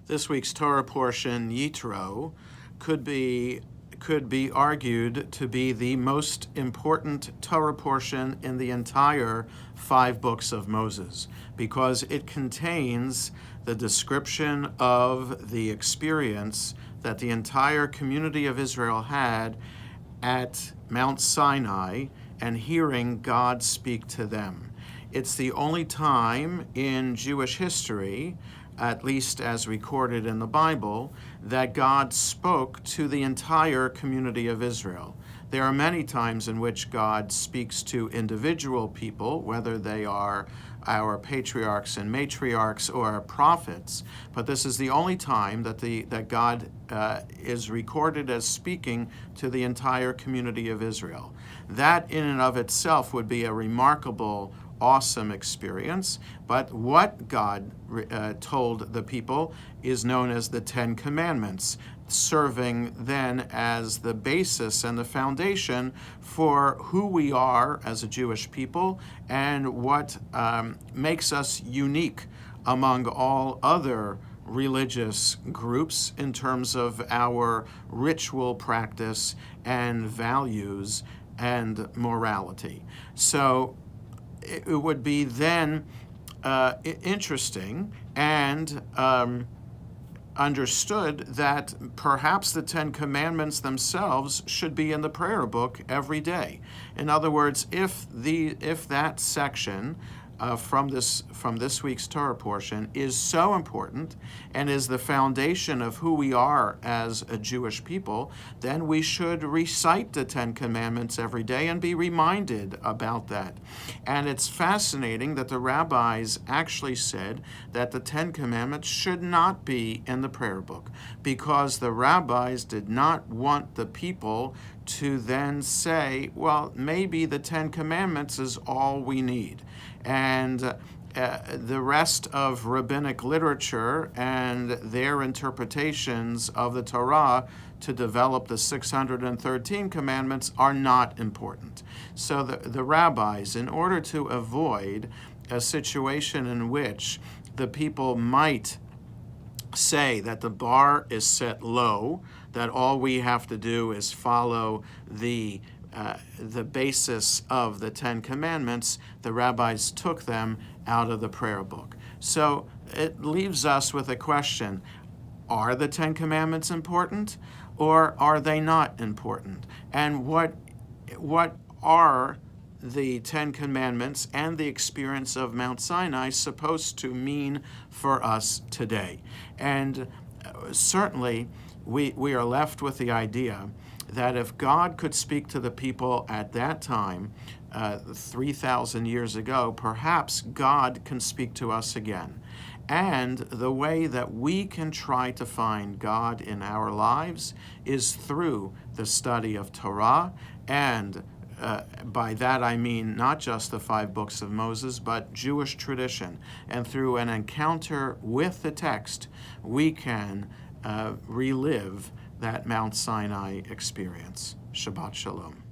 This week's Torah portion, Yitro, could be argued to be the most important Torah portion in the entire 5 books of Moses, because it contains the description of the experience that the entire community of Israel had at Mount Sinai and hearing God speak to them. It's the only time in Jewish history, at least as recorded in the Bible, that God spoke to the entire community of Israel. There are many times in which God speaks to individual people, whether they are our patriarchs and matriarchs or our prophets, but this is the only time that God is recorded as speaking to the entire community of Israel. That in and of itself would be a remarkable, awesome experience, but what God told the people is known as the 10 Commandments, serving then as the basis and the foundation for who we are as a Jewish people and what makes us unique among all other religious groups in terms of our ritual practice and values and morality. So it would be then interesting and understood that perhaps the 10 Commandments themselves should be in the prayer book every day. In other words, if that section from this week's Torah portion is so important and is the foundation of who we are as a Jewish people, then we should recite the 10 Commandments every day and be reminded about that. And it's fascinating that the rabbis actually said that the 10 Commandments should not be in the prayer book, because the rabbis did not want the people to then say, well, maybe the 10 Commandments is all we need. And the rest of rabbinic literature and their interpretations of the Torah to develop the 613 commandments are not important. So the rabbis, in order to avoid a situation in which the people might say that the bar is set low, that all we have to do is follow the basis of the 10 Commandments, the rabbis took them out of the prayer book. So it leaves us with a question: are the 10 Commandments important, or are they not important? And what are the 10 Commandments and the experience of Mount Sinai supposed to mean for us today? And certainly we are left with the idea that if God could speak to the people at that time, 3,000 years ago, perhaps God can speak to us again. And the way that we can try to find God in our lives is through the study of Torah, and by that I mean not just the 5 books of Moses, but Jewish tradition. And through an encounter with the text, we can relive that Mount Sinai experience. Shabbat Shalom.